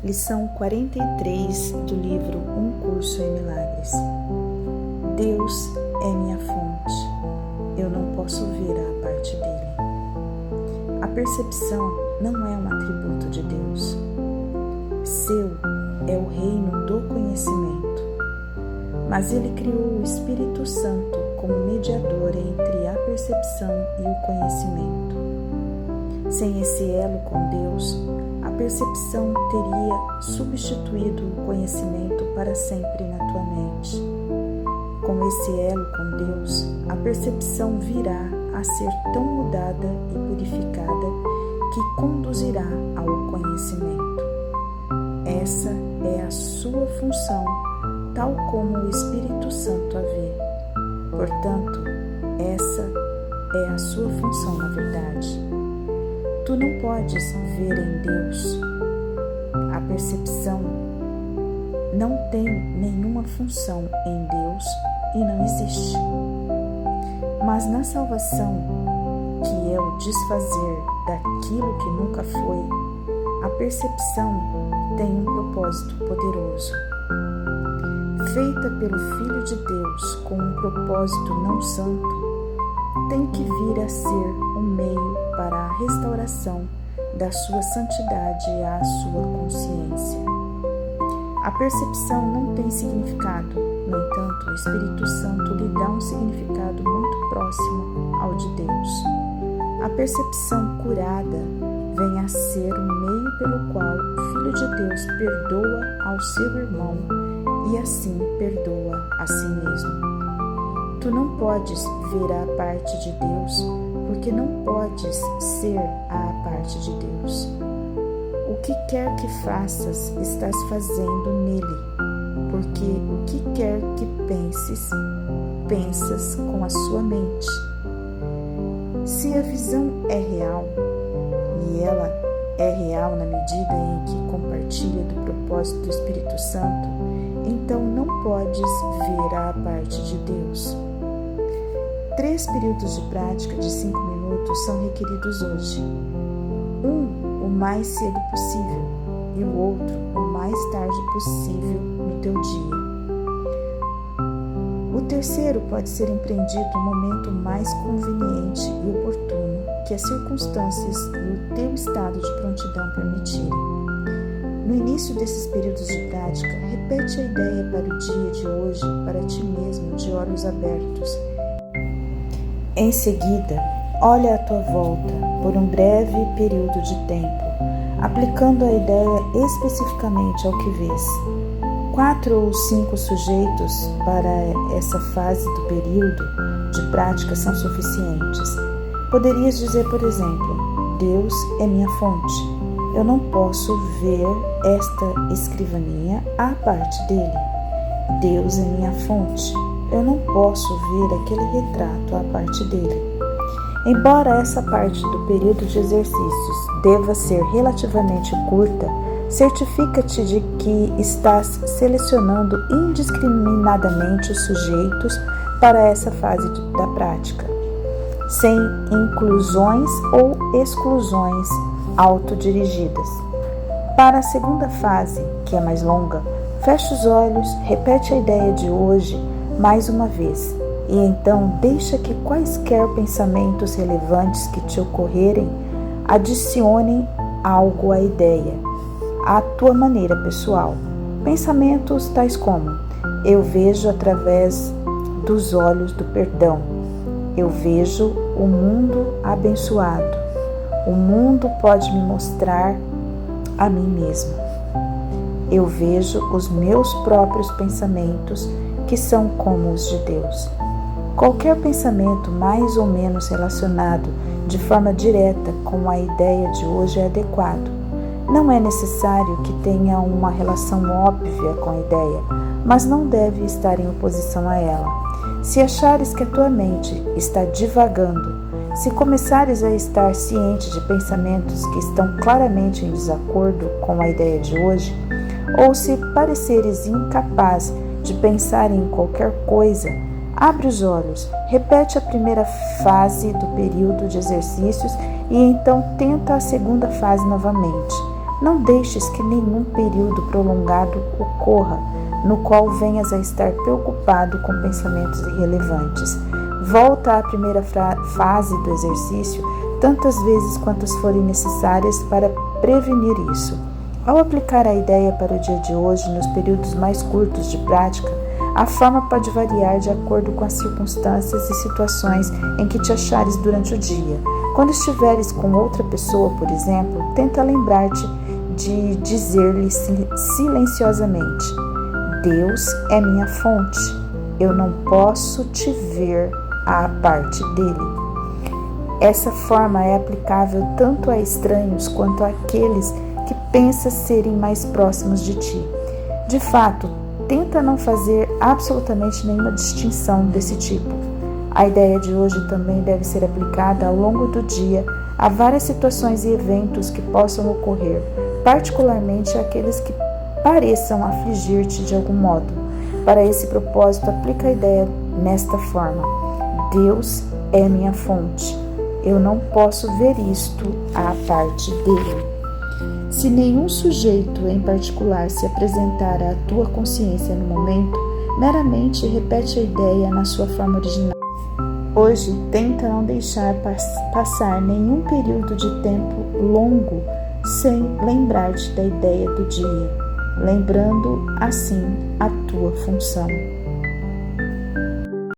Lição 43 do livro Um Curso em Milagres. Deus é minha fonte, eu não posso ver a parte dele. A percepção não é um atributo de Deus. Seu é o reino do conhecimento, mas Ele criou o Espírito Santo como mediador entre a percepção e o conhecimento. Sem esse elo com Deus, a percepção teria substituído o conhecimento para sempre na tua mente. Com esse elo com Deus, a percepção virá a ser tão mudada e purificada que conduzirá ao conhecimento. Essa é a sua função, tal como o Espírito Santo a vê. Portanto, essa é a sua função na verdade. Tu não podes ver em Deus. A percepção não tem nenhuma função em Deus e não existe. Mas na salvação, que é o desfazer daquilo que nunca foi, a percepção tem um propósito poderoso. Feita pelo Filho de Deus com um propósito não santo, tem que vir a ser um meio para a restauração da sua santidade à sua consciência. A percepção não tem significado, no entanto, o Espírito Santo lhe dá um significado muito próximo ao de Deus. A percepção curada vem a ser o meio pelo qual o Filho de Deus perdoa ao seu irmão e assim perdoa a si mesmo. Tu não podes ver a parte de Deus, porque não podes ser a parte de Deus. O que quer que faças, estás fazendo nele, porque o que quer que penses, pensas com a sua mente. Se a visão é real, e ela é real na medida em que compartilha do propósito do Espírito Santo, então não podes ver a parte de Deus. 3 períodos de prática de 5 minutos são requeridos hoje. Um, o mais cedo possível, e o outro, o mais tarde possível no teu dia. O terceiro pode ser empreendido no momento mais conveniente e oportuno que as circunstâncias e o teu estado de prontidão permitirem. No início desses períodos de prática, repete a ideia para o dia de hoje para ti mesmo de olhos abertos. Em seguida, olha à tua volta por um breve período de tempo, aplicando a ideia especificamente ao que vês. 4 ou 5 sujeitos para essa fase do período de prática são suficientes. Poderias dizer, por exemplo, Deus é minha fonte. Eu não posso ver esta escrivaninha à parte dele. Deus é minha fonte. Eu não posso ver aquele retrato à parte dele. Embora essa parte do período de exercícios deva ser relativamente curta, certifica-te de que estás selecionando indiscriminadamente os sujeitos para essa fase da prática, sem inclusões ou exclusões autodirigidas. Para a segunda fase, que é mais longa, fecha os olhos, repete a ideia de hoje mais uma vez, e então deixa que quaisquer pensamentos relevantes que te ocorrerem adicionem algo à ideia, à tua maneira pessoal. Pensamentos tais como: eu vejo através dos olhos do perdão, eu vejo o mundo abençoado, o mundo pode me mostrar a mim mesmo, eu vejo os meus próprios pensamentos que são como os de Deus. Qualquer pensamento mais ou menos relacionado de forma direta com a ideia de hoje é adequado. Não é necessário que tenha uma relação óbvia com a ideia, mas não deve estar em oposição a ela. Se achares que a tua mente está divagando, se começares a estar ciente de pensamentos que estão claramente em desacordo com a ideia de hoje, ou se pareceres incapaz de pensar em qualquer coisa, abre os olhos, repete a primeira fase do período de exercícios e então tenta a segunda fase novamente. Não deixes que nenhum período prolongado ocorra no qual venhas a estar preocupado com pensamentos irrelevantes. Volta à primeira fase do exercício tantas vezes quantas forem necessárias para prevenir isso. Ao aplicar a ideia para o dia de hoje nos períodos mais curtos de prática, a forma pode variar de acordo com as circunstâncias e situações em que te achares durante o dia. Quando estiveres com outra pessoa, por exemplo, tenta lembrar-te de dizer-lhe silenciosamente: Deus é minha fonte, eu não posso te ver à parte dele. Essa forma é aplicável tanto a estranhos quanto àqueles que pensas serem mais próximos de ti. De fato, tenta não fazer absolutamente nenhuma distinção desse tipo. A ideia de hoje também deve ser aplicada ao longo do dia a várias situações e eventos que possam ocorrer, particularmente aqueles que pareçam afligir-te de algum modo. Para esse propósito, aplica a ideia nesta forma: Deus é minha fonte. Eu não posso ver isto à parte dele. Se nenhum sujeito em particular se apresentar à tua consciência no momento, meramente repete a ideia na sua forma original. Hoje, tenta não deixar passar nenhum período de tempo longo sem lembrar-te da ideia do dia, lembrando assim a tua função.